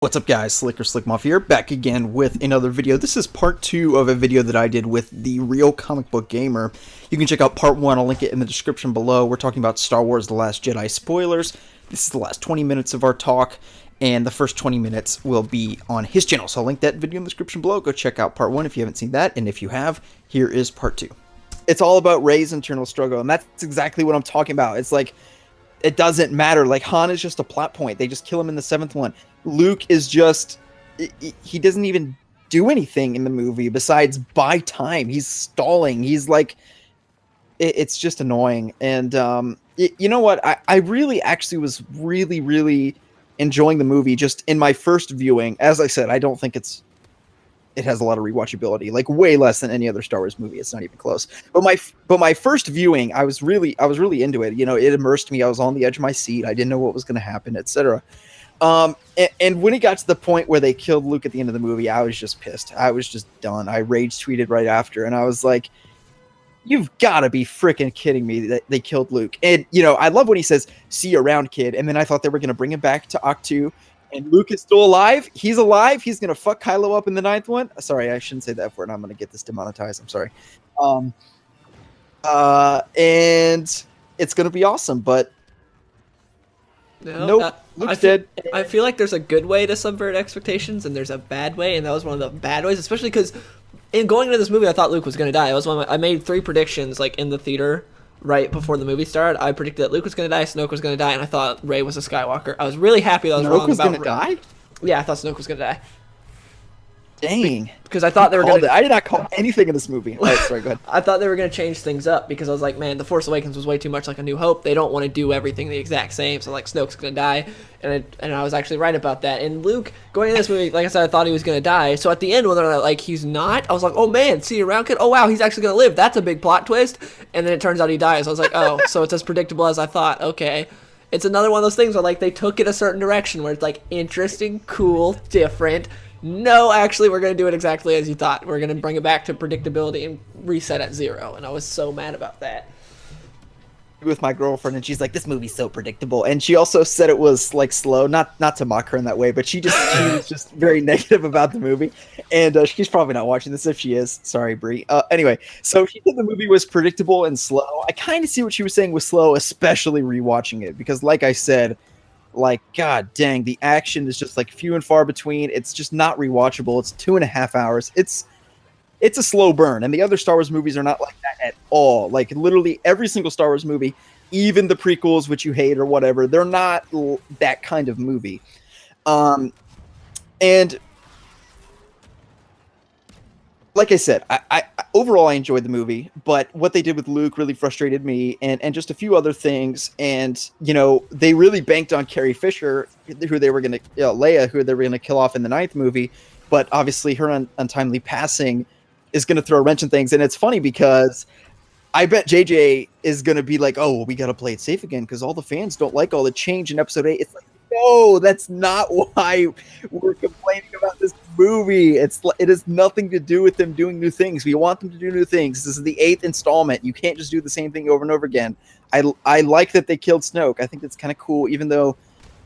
What's up guys, Slick here, back again with another video. This is part 2 of a video that I did with the Real Comic Book Gamer. You can check out part 1, I'll link it in the description below. We're talking about Star Wars The Last Jedi spoilers. This is the last 20 minutes of our talk, and the first 20 minutes will be on his channel. So I'll link that video in the description below. Go check out part 1 if you haven't seen that, and if you have, here is part 2. It's all about Rey's internal struggle, and that's exactly what I'm talking about. It's like, it doesn't matter. Like, Han is just a plot point. They just kill him in the 7th one. Luke is just, he doesn't even do anything in the movie besides buy time. He's stalling. He's like, it's just annoying. And you know what? I really actually was really enjoying the movie just in my first viewing. As I said, I don't think it has a lot of rewatchability, like way less than any other Star Wars movie. It's not even close. But my first viewing, I was really into it. You know, it immersed me. I was on the edge of my seat. I didn't know what was going to happen, etc. And when it got to the point where they killed Luke at the end of the movie, I was just pissed. I was just done. I rage tweeted right after, and I was like, "You've got to be freaking kidding me that they killed Luke!" And you know, I love when he says, "See you around, kid." And then I thought they were going to bring him back to Octu. And Luke is still alive. He's alive. He's going to fuck Kylo up in the 9th one. Sorry, I shouldn't say that word. I'm going to get this demonetized. I'm sorry. And it's going to be awesome, but nope. Luke's dead. I feel like there's a good way to subvert expectations, and there's a bad way, and that was one of the bad ways, especially because in going into this movie, I thought Luke was going to die. It was I made 3 predictions, like, in the theater right before the movie started. I predicted that Luke was going to die, Snoke was going to die, and I thought Rey was a Skywalker. I was really happy that I was wrong about Snoke was going to die? Yeah, I thought Snoke was going to die. Dang. Because I thought they were going to... I did not call anything in this movie. Right, sorry, go ahead. I thought they were going to change things up because I was like, man, The Force Awakens was way too much like A New Hope. They don't want to do everything the exact same, so like Snoke's going to die. And I was actually right about that. And Luke, going into this movie, like I said, I thought he was going to die. So at the end, when they're like, he's not, I was like, oh man, see you around, kid. Oh wow, he's actually going to live. That's a big plot twist. And then it turns out he dies. I was like, oh, so it's as predictable as I thought. Okay. It's another one of those things where like they took it a certain direction where it's like interesting, cool, different. No, actually, we're going to do it exactly as you thought. We're going to bring it back to predictability and reset at 0. And I was so mad about that. With my girlfriend, and she's like, this movie's so predictable. And she also said it was like slow, not to mock her in that way, but she was just very negative about the movie. And she's probably not watching this. If she is, sorry, Brie. Anyway, so she said the movie was predictable and slow. I kind of see what she was saying was slow, especially rewatching it, because like I said, like, god dang, the action is just like few and far between. It's just not rewatchable. It's 2.5 hours. It's a slow burn, and the other Star Wars movies are not like that at all. Like, literally every single Star Wars movie, even the prequels, which you hate or whatever, they're not that kind of movie. And like I said, I overall I enjoyed the movie, but what they did with Luke really frustrated me, and just a few other things. And you know, they really banked on Carrie Fisher, who they were going to Leia, who they were going to kill off in the 9th movie. But obviously, her untimely passing is going to throw a wrench in things. And it's funny because I bet JJ is going to be like, "Oh, well, we got to play it safe again because all the fans don't like all the change in Episode 8." It's like, no, that's not why we're complaining about this movie. It has nothing to do with them doing new things. We want them to do new things. This is the 8th installment. You can't just do the same thing over and over again. I like that they killed Snoke. I think that's kind of cool, even though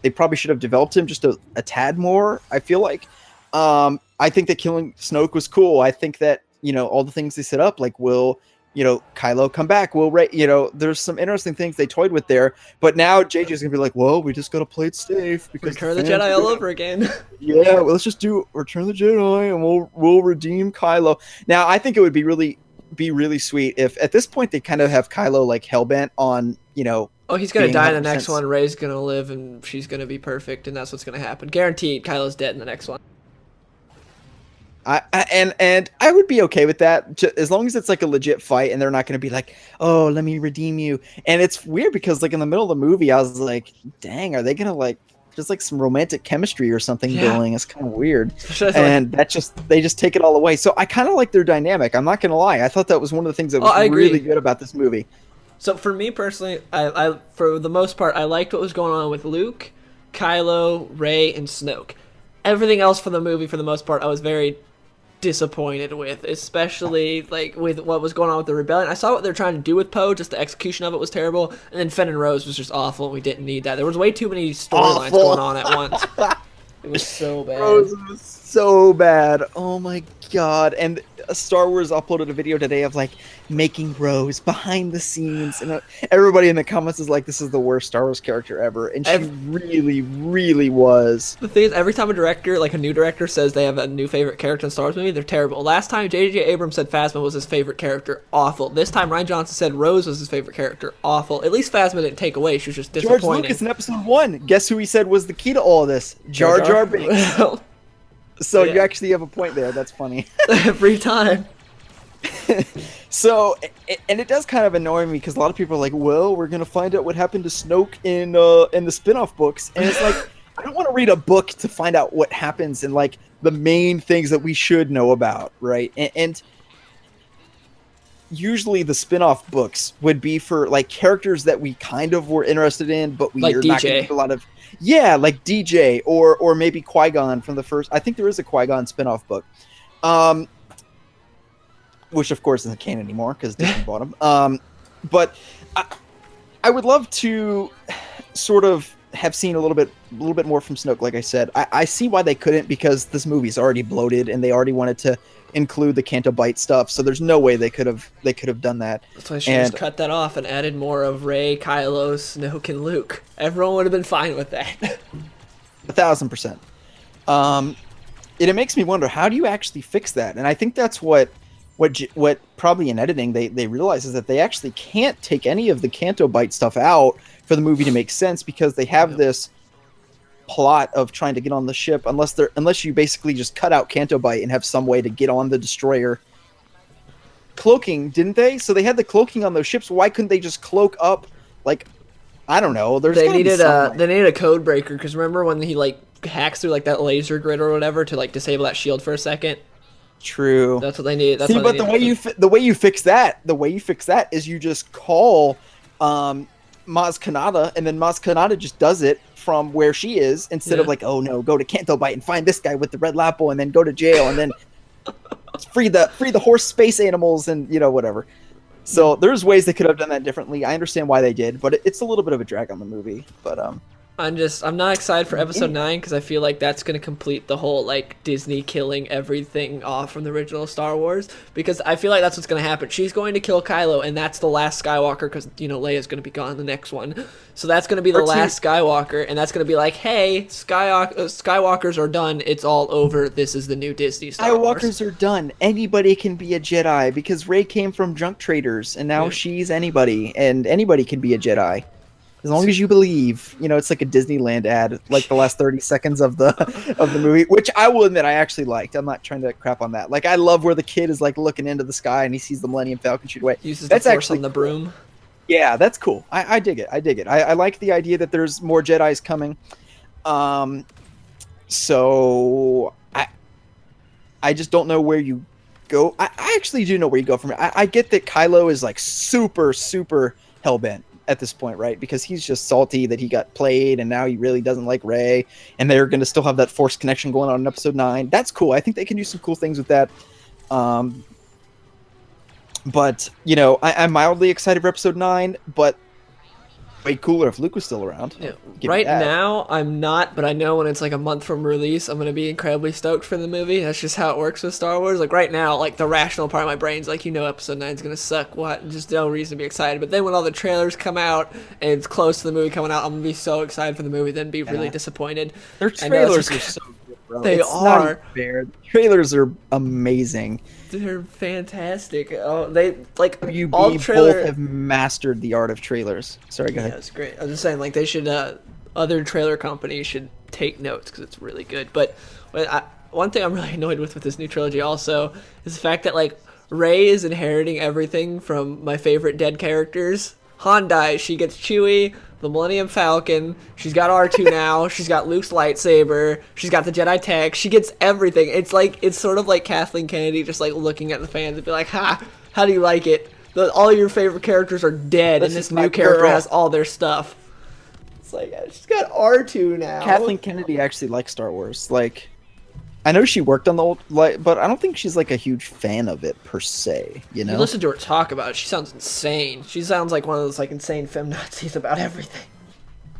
they probably should have developed him just a tad more, I feel like. I think that killing Snoke was cool. I think that, you know, all the things they set up, like, will, you know, Kylo come back? You know, there's some interesting things they toyed with there. But now JJ's gonna be like, well, we just gotta play it safe because Return of the Jedi all over again. Yeah, well, let's just do Return of the Jedi, and we'll redeem Kylo. Now, I think it would be really sweet if at this point they kind of have Kylo like hellbent on, you know. Oh, he's gonna die in the next one. Rey's gonna live, and she's gonna be perfect, and that's what's gonna happen. Guaranteed, Kylo's dead in the next one. And I would be okay with that, as long as it's like a legit fight and they're not going to be like, oh, let me redeem you. And it's weird because like in the middle of the movie, I was like, dang, are they going to like just like some romantic chemistry or something building? It's kind of weird. And they just take it all away. So I kind of like their dynamic. I'm not going to lie. I thought that was one of the things that was really good about this movie. So for me personally, I for the most part, I liked what was going on with Luke, Kylo, Rey, and Snoke. Everything else for the movie, for the most part, I was very disappointed with, especially like with what was going on with the rebellion. I saw what they're trying to do with Poe, just the execution of it was terrible, and then Finn and Rose was just awful, and we didn't need that. There was way too many storylines going on at once. It was so bad. Rose was so bad. Oh my god. And Star Wars uploaded a video today of like making Rose behind the scenes, and everybody in the comments is like, this is the worst Star Wars character ever. And she really, really was. The thing is, every time a director, like a new director, says they have a new favorite character in Star Wars movie, they're terrible. Last time J.J. Abrams said Phasma was his favorite character, awful. This time Rian Johnson said Rose was his favorite character, awful. At least Phasma didn't take away, she was just disappointing. George Lucas in episode 1, guess who he said was the key to all of this? Jar Jar Binks. So you actually have a point there. That's funny. Every time. So, and it does kind of annoy me because a lot of people are like, well, we're going to find out what happened to Snoke in the spin-off books. And it's like, I don't want to read a book to find out what happens and like the main things that we should know about, right? And usually the spin-off books would be for like characters that we kind of were interested in, but we like are DJ. not going to get a lot of... Yeah, like DJ or maybe Qui-Gon from the first... I think there is a Qui-Gon spin-off book. Which, of course, isn't canon anymore because Disney bought them. But I would love to sort of have seen a little bit more from Snoke, like I said. I see why they couldn't because this movie's already bloated and they already wanted to include the Canto Bight stuff, so there's no way they could have done that. That's why I should just cut that off and added more of Rey, Kylo, Snoke, and Luke. Everyone would have been fine with that. 1,000%. It makes me wonder, how do you actually fix that? And I think that's what probably in editing they realize is that they actually can't take any of the Canto Bight stuff out for the movie to make sense because they have this plot of trying to get on the ship unless you basically just cut out Canto Bight and have some way to get on the destroyer. Cloaking, didn't they? So they had the cloaking on those ships. Why couldn't they just cloak up? Like, I don't know. They needed a code breaker because remember when he like hacks through like that laser grid or whatever to like disable that shield for a second. True. That's what they need. See, but the way you fix that is you just call Maz Kanata, and then Maz Kanata just does it from where she is instead of like, oh no, go to Canto Bight and find this guy with the red lapel, and then go to jail, and then free the horse space animals, and whatever. So there's ways they could have done that differently. I understand why they did, but it's a little bit of a drag on the movie. But I'm not excited for episode 9 because I feel like that's going to complete the whole like Disney killing everything off from the original Star Wars, because I feel like that's what's going to happen. She's going to kill Kylo, and that's the last Skywalker because Leia's going to be gone in the next one. So that's going to be the last Skywalker, and that's going to be like, hey, Skywalkers are done. It's all over. This is the new Disney Star Wars. Skywalkers are done. Anybody can be a Jedi because Rey came from junk traders, and now she's anybody, and anybody can be a Jedi. As long as you believe, it's like a Disneyland ad, like the last 30 seconds of the movie, which I will admit I actually liked. I'm not trying to crap on that. Like, I love where the kid is like looking into the sky and he sees the Millennium Falcon shoot away. Uses that's actually on the broom. Yeah, that's cool. I dig it. I like the idea that there's more Jedis coming. So I just don't know where you go. I actually do know where you go from it. I get that Kylo is like super, super hellbent at this point, right? Because he's just salty that he got played and now he really doesn't like Rey, and they're going to still have that Force connection going on in episode 9. That's cool. I think they can do some cool things with that. But I'm mildly excited for episode 9, but way cooler if Luke was still around. Yeah. Right now, I'm not, but I know when it's like a month from release, I'm going to be incredibly stoked for the movie. That's just how it works with Star Wars. Like right now, like the rational part of my brain's like, episode 9 is going to suck. What? Just no reason to be excited. But then when all the trailers come out and it's close to the movie coming out, I'm going to be so excited for the movie, then be really disappointed. Their trailers are so good, bro. They are. The trailers are amazing. They're fantastic. Oh, they like all trailers both have mastered the art of trailers. Sorry, go ahead. Yeah, it's great. I was just saying, like they should, other trailer companies should take notes because it's really good. But one thing I'm really annoyed with this new trilogy also is the fact that like Rey is inheriting everything from my favorite dead characters. Han dies, she gets Chewie, the Millennium Falcon, she's got R2 now, she's got Luke's lightsaber, she's got the Jedi tech, she gets everything. It's sort of like Kathleen Kennedy just like looking at the fans and be like, ha, how do you like it? All your favorite characters are dead and this new character has all their stuff. It's like, she's got R2 now. Kathleen Kennedy actually likes Star Wars. Like, I know she worked on the old, but I don't think she's like a huge fan of it per se. You listen to her talk about it. She sounds insane. She sounds like one of those like insane feminazis about everything.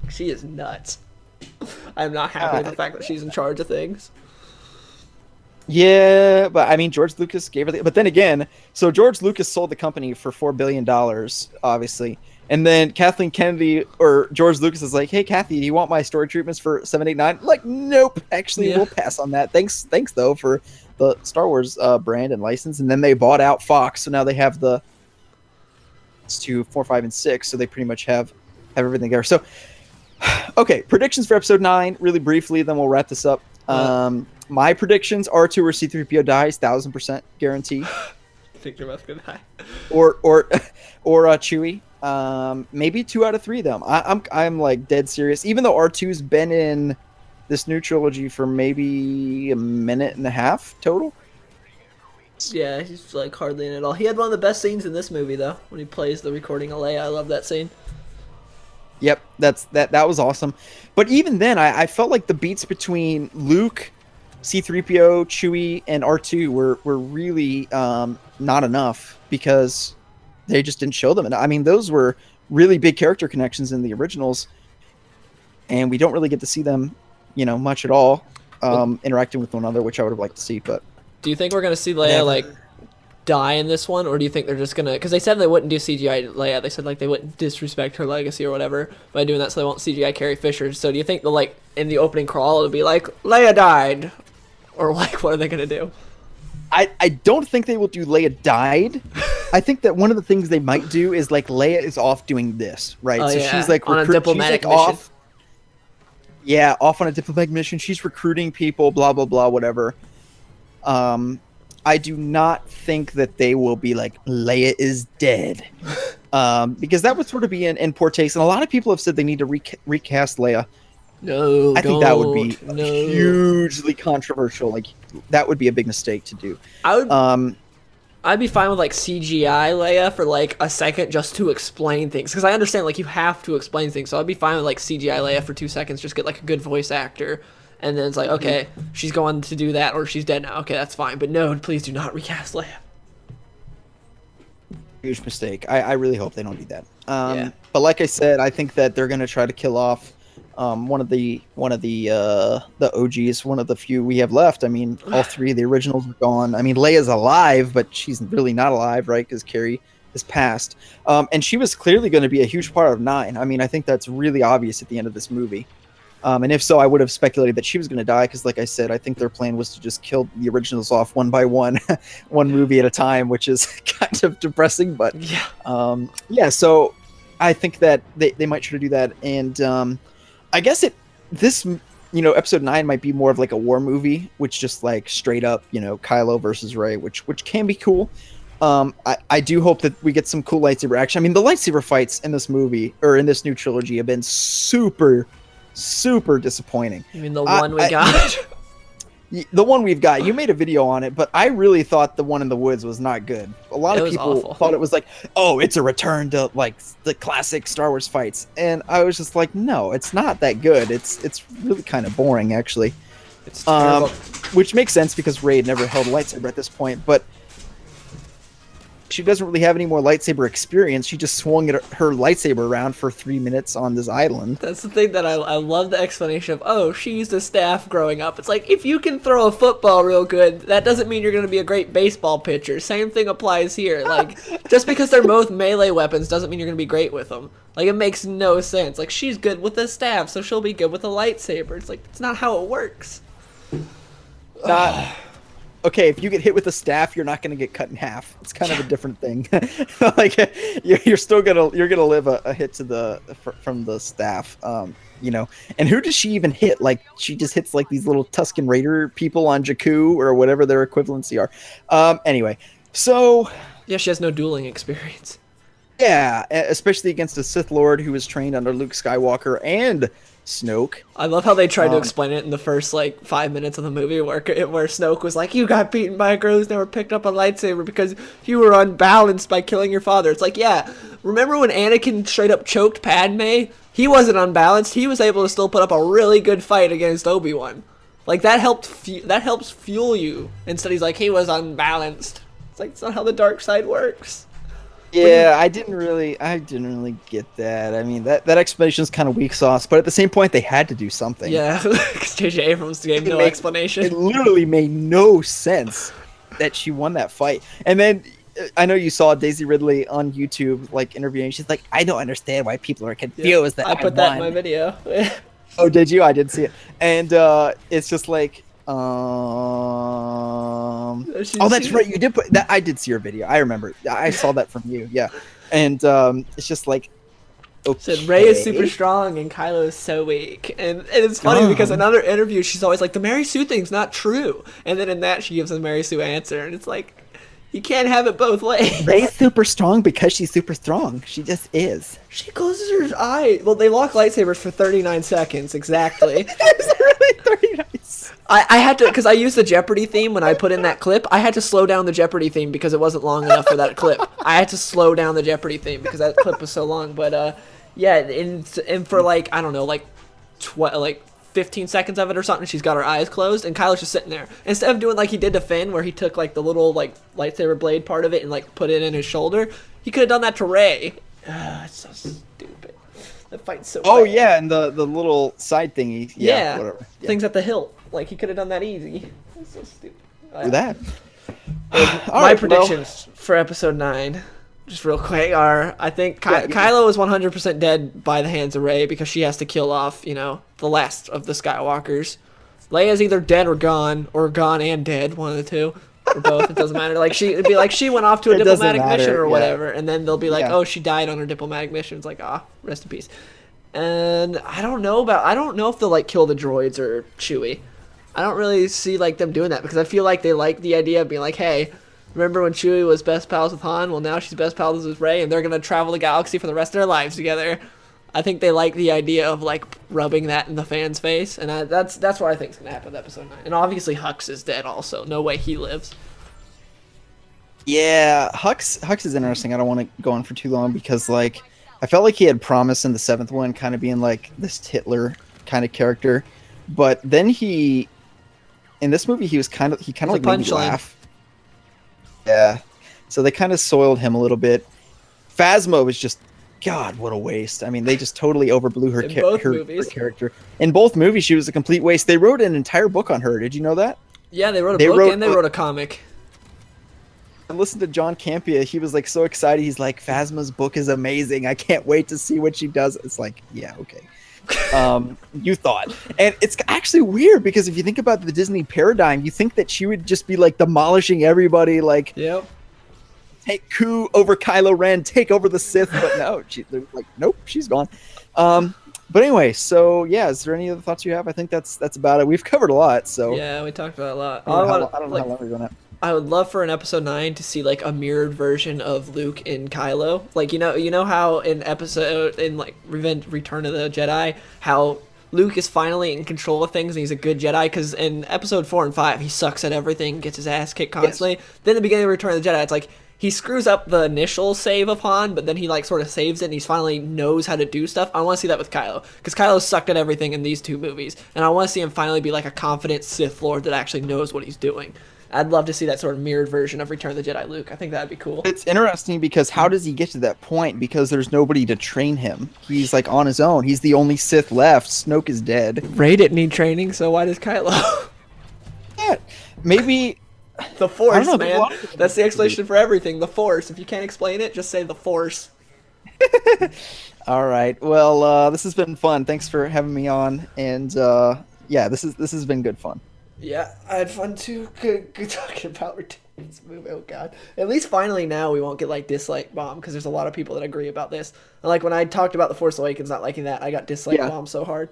She is nuts. I'm not happy with the fact that she's in charge of things. Yeah, but I mean, George Lucas gave her but then again, so George Lucas sold the company for $4 billion, obviously. And then Kathleen Kennedy or George Lucas is like, hey, Kathy, do you want my story treatments for 789? Like, nope. Actually, we'll pass on that. Thanks, though, for the Star Wars brand and license. And then they bought out Fox, so now they have the 2, 4, 5, and 6. So they pretty much have everything there. So, okay, predictions for episode 9, really briefly, then we'll wrap this up. My predictions: R2 or C3PO dies, 1000% guarantee. I think they're both gonna die. Or Chewie. Maybe 2 out of 3 of them. I'm like dead serious. Even though R2's been in this new trilogy for maybe a minute and a half total. Yeah, he's like hardly in it all. He had one of the best scenes in this movie though, when he plays the recording of Leia. I love that scene. Yep, that was awesome. But even then, I felt like the beats between Luke, C3PO, Chewie, and R2 were really not enough because they just didn't show them. And I mean, those were really big character connections in the originals, and we don't really get to see them, much at all, interacting with one another, which I would have liked to see. But do you think we're gonna see Leia like die in this one, or do you think they're just gonna? Because they said they wouldn't do CGI Leia. They said like they wouldn't disrespect her legacy or whatever by doing that, so they won't CGI Carrie Fisher. So do you think they'll like in the opening crawl it'll be like Leia died, or like what are they gonna do? I don't think they will do Leia died. I think that one of the things they might do is like Leia is off doing this, right? Oh, so yeah. she's like on a diplomatic mission. off. Yeah, off on a diplomatic mission. She's recruiting people, blah blah blah, whatever. I do not think that they will be like Leia is dead, because that would sort of be in poor taste. And a lot of people have said they need to recast Leia. No, I think that would be no. hugely controversial. Like that would be a big mistake to do. I'd be fine with like CGI Leia for like a second just to explain things, because I understand like you have to explain things. So I'd be fine with like CGI Leia for 2 seconds, just get like a good voice actor, and then it's like, okay, she's going to do that, or she's dead now. Okay, that's fine. But no, please do not recast Leia. Huge mistake. I really hope they don't do that. Yeah. But like I said, I think that they're going to try to kill off one of the OGs, one of the few we have left. I mean, all 3 of the originals are gone. I mean, Leia's alive, but she's really not alive, right? Because Carrie is passed. And she was clearly going to be a huge part of 9. I mean, I think that's really obvious at the end of this movie. And if so, I would have speculated that she was going to die because, like I said, I think their plan was to just kill the originals off one by one, one movie at a time, which is kind of depressing. But yeah, so I think that they might try to do that. And I guess episode 9 might be more of like a war movie, which just like straight up, Kylo versus Rey, which can be cool. I do hope that we get some cool lightsaber action. I mean, the lightsaber fights in this movie or in this new trilogy have been super disappointing. You mean the one we got? The one we've got. You made a video on it, but I really thought the one in the woods was not good. A lot of people thought it was like, oh, it's a return to like the classic Star Wars fights, and I was just like, no, it's not that good. It's really kind of boring, actually. It's terrible. Which makes sense because Rey had never held a lightsaber at this point, but she doesn't really have any more lightsaber experience. She just swung her lightsaber around for 3 minutes on this island. That's the thing that I love, the explanation of, oh, she used a staff growing up. It's like, if you can throw a football real good, that doesn't mean you're going to be a great baseball pitcher. Same thing applies here. Like, just because they're both melee weapons doesn't mean you're going to be great with them. Like, it makes no sense. Like, she's good with a staff, so she'll be good with a lightsaber. It's like, that's not how it works. Okay, if you get hit with a staff, you're not going to get cut in half. It's kind of a different thing. Like you're still gonna live a hit to from the staff, And who does she even hit? Like she just hits like these little Tusken Raider people on Jakku or whatever their equivalency are. Anyway, so yeah, she has no dueling experience. Yeah, especially against a Sith Lord who was trained under Luke Skywalker and Snoke. I love how they tried to explain it in the first 5 minutes of the movie where Snoke was like, you got beaten by a girl who's never picked up a lightsaber because you were unbalanced by killing your father. It's like, yeah, remember when Anakin straight up choked Padme? He wasn't unbalanced. He was able to still put up a really good fight against Obi-Wan. Like, that helps fuel you. Instead he's like, he was unbalanced. It's like, it's not how the dark side works. Yeah, I didn't really get that. I mean, that explanation is kind of weak sauce, but at the same point, they had to do something. Yeah, because J.J. Abrams gave no explanation. It literally made no sense that she won that fight. And then I know you saw Daisy Ridley on YouTube like interviewing. She's like, I don't understand why people are confused that I put that in my video. Oh, did you? I didn't see it. And it's just like, oh, that's right. You did put that. I did see your video. I remember. I saw that from you. Yeah. And it's just like, okay. Said Rey is super strong and Kylo is so weak. And it's funny because in another interview, she's always like, the Mary Sue thing's not true. And then in that, she gives a Mary Sue answer. And it's like, you can't have it both ways. Rey's super strong because she's super strong. She just is. She closes her eye. Well, they lock lightsabers for 39 seconds, exactly. Is it really 39? I had to, because I used the Jeopardy theme when I put in that clip. I had to slow down the Jeopardy theme because it wasn't long enough for that clip. I had to slow down the Jeopardy theme because that clip was so long. But yeah, and for like, I don't know, like 15 seconds of it or something, she's got her eyes closed and Kylo's just sitting there. Instead of doing like he did to Finn, where he took like the little like lightsaber blade part of it and like put it in his shoulder, he could have done that to Rey. It's so stupid. That fight's so bad. Yeah, and the little side thingy. Yeah, whatever. Yeah. Things at the hilt. Like he could have done that easy. That's so stupid. Do that. My predictions for episode 9, just real quick, are I think Kylo is 100% dead by the hands of Rey because she has to kill off, you know, the last of the Skywalkers. Leia's either dead or gone and dead, one of the two, or both. It doesn't matter. Like it'd be like she went off to a diplomatic mission or whatever, and then they'll be like, oh, she died on her diplomatic mission. It's like, rest in peace. And I don't know if they'll like kill the droids or Chewie. I don't really see like them doing that because I feel like they like the idea of being like, hey, remember when Chewie was best pals with Han? Well, now she's best pals with Rey, and they're gonna travel the galaxy for the rest of their lives together. I think they like the idea of like rubbing that in the fans' face, and that's what I think is gonna happen with episode 9. And obviously Hux is dead also. No way he lives. Yeah, Hux is interesting. I don't want to go on for too long because like I felt like he had promise in the 7th one, kind of being like this Hitler kind of character, but then in this movie he kind of like made me laugh. Yeah, so they kind of soiled him a little bit. Phasma was just, God, what a waste. I mean, they just totally overblew her character. In both movies, she was a complete waste. They wrote an entire book on her. Did you know that? Yeah, they wrote a book and they wrote a comic. And listen to John Campea. He was like so excited. He's like, Phasma's book is amazing. I can't wait to see what she does. It's like, yeah, okay. You thought. And it's actually weird because if you think about the Disney paradigm, you think that she would just be like demolishing everybody, like, yep, take coup over Kylo Ren, take over the Sith, but no, they're like, nope, she's gone. But anyway, so yeah, is there any other thoughts you have? I think that's about it. We've covered a lot, so yeah, we talked about a lot. I don't know how long we're going at. I would love for an episode 9 to see like a mirrored version of Luke and Kylo. Like you know how in like Return of the Jedi, how Luke is finally in control of things and he's a good Jedi, because in episode 4 and 5 he sucks at everything, gets his ass kicked constantly. Yes. Then at the beginning of Return of the Jedi, it's like he screws up the initial save of Han, but then he like sort of saves it and he finally knows how to do stuff. I want to see that with Kylo, because Kylo sucked at everything in these 2 movies, and I want to see him finally be like a confident Sith Lord that actually knows what he's doing. I'd love to see that sort of mirrored version of Return of the Jedi Luke. I think that'd be cool. It's interesting because how does he get to that point? Because there's nobody to train him. He's like on his own. He's the only Sith left. Snoke is dead. Rey didn't need training, so why does Kylo? Yeah, maybe the Force, man. That's the explanation for everything. The Force. If you can't explain it, just say the Force. All right. Well, this has been fun. Thanks for having me on. And yeah, this has been good fun. Yeah, I had fun too. Good talking about this movie. Oh god! At least finally now we won't get like dislike bomb, because there's a lot of people that agree about this. And like when I talked about The Force Awakens not liking that, I got dislike bomb so hard.